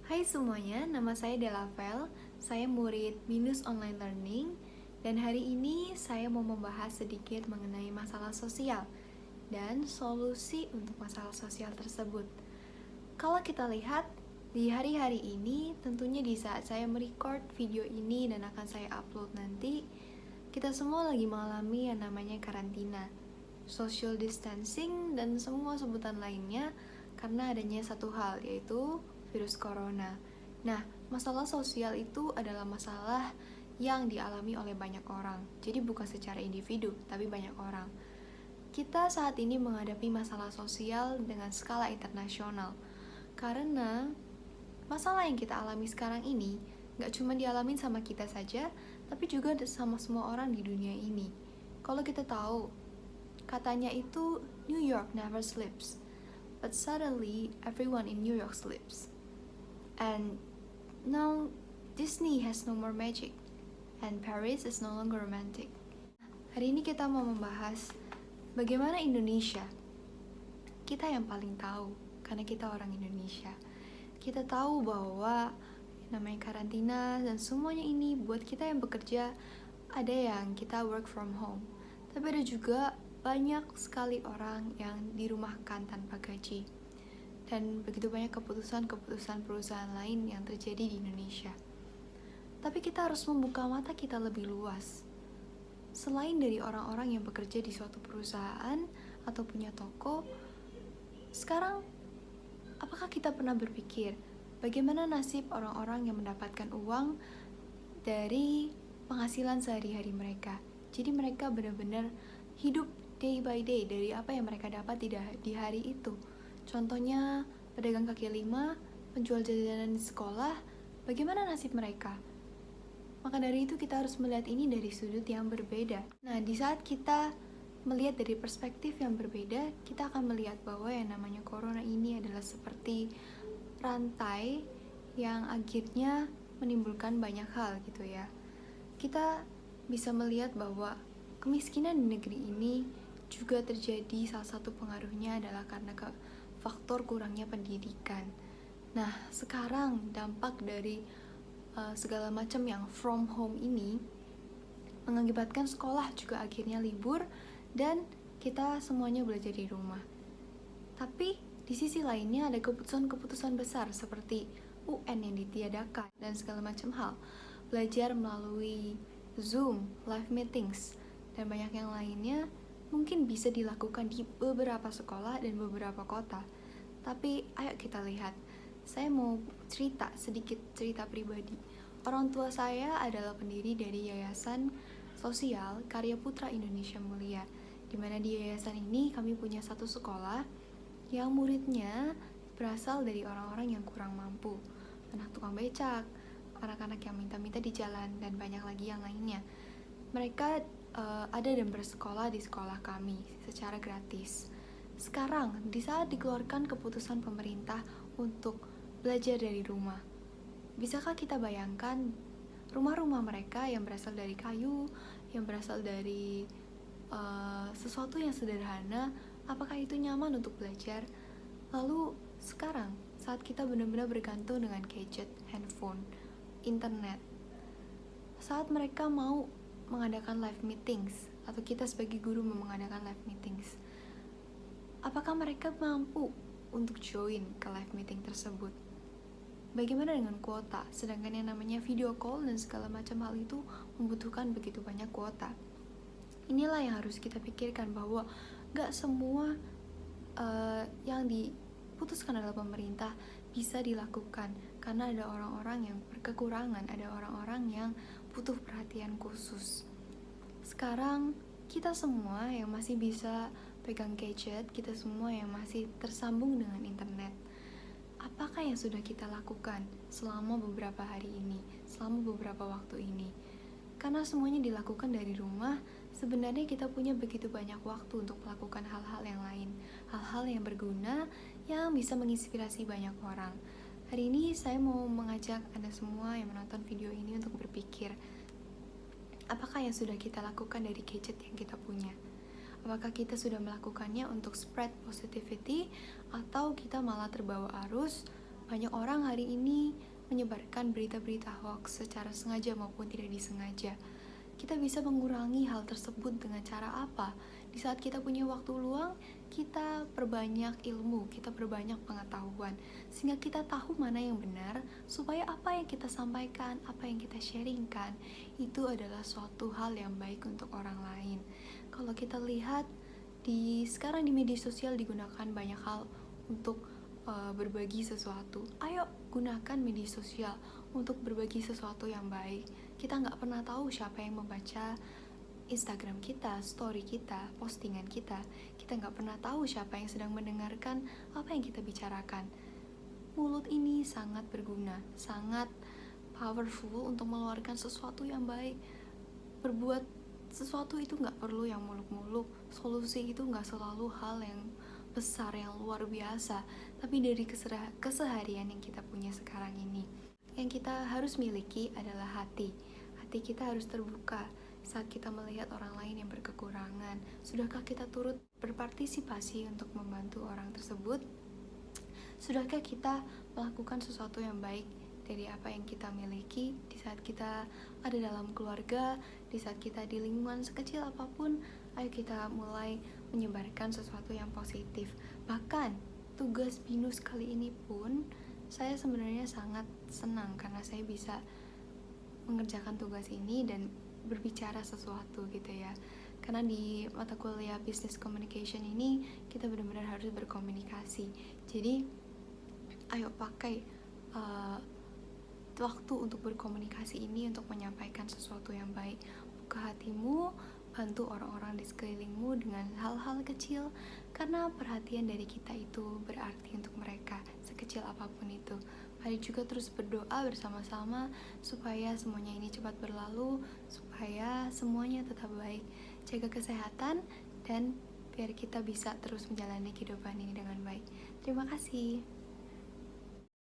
Hai semuanya, nama saya Delavel. Saya murid Binus Online Learning dan hari ini saya mau membahas sedikit mengenai masalah sosial dan solusi untuk masalah sosial tersebut. Kalau kita lihat di hari-hari ini, tentunya di saat saya merecord video ini dan akan saya upload nanti, kita semua lagi mengalami yang namanya karantina, social distancing, dan semua sebutan lainnya karena adanya satu hal, yaitu virus corona. Nah, masalah sosial itu adalah masalah yang dialami oleh banyak orang. Jadi bukan secara individu, tapi banyak orang. Kita saat ini menghadapi masalah sosial dengan skala internasional. Karena masalah yang kita alami sekarang ini gak cuma dialamin sama kita saja, tapi juga sama semua orang di dunia ini. Kalau kita tahu, katanya itu New York never sleeps, but suddenly everyone in New York sleeps. And now Disney has no more magic, and Paris is no longer romantic. Hari ini kita mau membahas bagaimana Indonesia. Kita yang paling tahu, karena kita orang Indonesia. Kita tahu bahwa namanya karantina dan semuanya ini buat kita yang bekerja, ada yang kita work from home. Tapi ada juga banyak sekali orang yang dirumahkan tanpa gaji. Dan begitu banyak keputusan-keputusan perusahaan lain yang terjadi di Indonesia. Tapi kita harus membuka mata kita lebih luas. Selain dari orang-orang yang bekerja di suatu perusahaan atau punya toko, sekarang apakah kita pernah berpikir bagaimana nasib orang-orang yang mendapatkan uang dari penghasilan sehari-hari mereka? Jadi mereka benar-benar hidup day by day dari apa yang mereka dapat di hari itu. Contohnya pedagang kaki lima, penjual jajanan di sekolah, bagaimana nasib mereka? Maka dari itu kita harus melihat ini dari sudut yang berbeda. Nah, di saat kita melihat dari perspektif yang berbeda, kita akan melihat bahwa yang namanya corona ini adalah seperti rantai yang akhirnya menimbulkan banyak hal gitu ya. Kita bisa melihat bahwa kemiskinan di negeri ini juga terjadi, salah satu pengaruhnya adalah karena faktor kurangnya pendidikan. Nah, sekarang dampak dari segala macam yang from home ini mengakibatkan sekolah juga akhirnya libur dan kita semuanya belajar di rumah. Tapi di sisi lainnya ada keputusan-keputusan besar seperti UN yang ditiadakan dan segala macam hal. Belajar melalui Zoom, live meetings, dan banyak yang lainnya mungkin bisa dilakukan di beberapa sekolah dan beberapa kota. Tapi ayo kita lihat. Saya mau sedikit cerita pribadi. Orang tua saya adalah pendiri dari Yayasan Sosial Karya Putra Indonesia Mulia, di mana di yayasan ini kami punya satu sekolah yang muridnya berasal dari orang-orang yang kurang mampu, anak tukang becak, anak-anak yang minta-minta di jalan, dan banyak lagi yang lainnya. Mereka ada dan bersekolah di sekolah kami secara gratis. Sekarang, di saat dikeluarkan keputusan pemerintah untuk belajar dari rumah, bisakah kita bayangkan rumah-rumah mereka yang berasal dari kayu, yang berasal dari sesuatu yang sederhana, apakah itu nyaman untuk belajar? Lalu sekarang, saat kita benar-benar bergantung dengan gadget, handphone, internet, saat mereka mau mengadakan live meetings, atau kita sebagai guru mau mengadakan live meetings, apakah mereka mampu untuk join ke live meeting tersebut? Bagaimana dengan kuota? Sedangkan yang namanya video call dan segala macam hal itu membutuhkan begitu banyak kuota. Inilah yang harus kita pikirkan, bahwa gak semua yang diputuskan oleh pemerintah bisa dilakukan, karena ada orang-orang yang berkekurangan, ada orang-orang yang butuh perhatian khusus. Sekarang kita semua yang masih bisa pegang gadget, kita semua yang masih tersambung dengan internet, apakah yang sudah kita lakukan selama beberapa hari ini, selama beberapa waktu ini? Karena semuanya dilakukan dari rumah, sebenarnya kita punya begitu banyak waktu untuk melakukan hal-hal yang lain, hal-hal yang berguna, yang bisa menginspirasi banyak orang. Hari ini saya mau mengajak Anda semua yang menonton video ini untuk berpikir, apakah yang sudah kita lakukan dari gadget yang kita punya? Apakah kita sudah melakukannya untuk spread positivity, atau kita malah terbawa arus Banyak orang hari ini menyebarkan berita-berita hoax secara sengaja maupun tidak disengaja. Kita bisa mengurangi hal tersebut dengan cara apa? Di saat kita punya waktu luang, kita perbanyak ilmu, kita perbanyak pengetahuan, sehingga kita tahu mana yang benar, supaya apa yang kita sampaikan, apa yang kita sharingkan, itu adalah suatu hal yang baik untuk orang lain. Kalau kita lihat, sekarang di media sosial digunakan banyak hal untuk berbagi sesuatu. Ayo gunakan media sosial untuk berbagi sesuatu yang baik. Kita nggak pernah tahu siapa yang membaca Instagram kita, story kita, postingan kita. Kita nggak pernah tahu siapa yang sedang mendengarkan apa yang kita bicarakan. Mulut ini sangat berguna, sangat powerful untuk mengeluarkan sesuatu yang baik. Berbuat sesuatu itu nggak perlu yang muluk-muluk. Solusi itu nggak selalu hal yang besar, yang luar biasa, tapi dari keseharian yang kita punya sekarang ini. Yang kita harus miliki adalah hati. Hati kita harus terbuka saat kita melihat orang lain yang berkekurangan. Sudahkah kita turut berpartisipasi untuk membantu orang tersebut? Sudahkah kita melakukan sesuatu yang baik dari apa yang kita miliki di saat kita ada dalam keluarga, di saat kita di lingkungan sekecil apapun? Ayo kita mulai menyebarkan sesuatu yang positif. Bahkan tugas BINUS kali ini pun saya sebenarnya sangat senang karena saya bisa mengerjakan tugas ini dan berbicara sesuatu gitu ya. Karena di mata kuliah Business Communication ini kita benar-benar harus berkomunikasi. Jadi ayo pakai waktu untuk berkomunikasi ini untuk menyampaikan sesuatu yang baik. Buka hatimu, bantu orang-orang di sekelilingmu dengan hal-hal kecil, karena perhatian dari kita itu berarti untuk mereka, sekecil apapun itu. Mari juga terus berdoa bersama-sama supaya semuanya ini cepat berlalu, supaya semuanya tetap baik. Jaga kesehatan dan biar kita bisa terus menjalani kehidupan ini dengan baik. Terima kasih.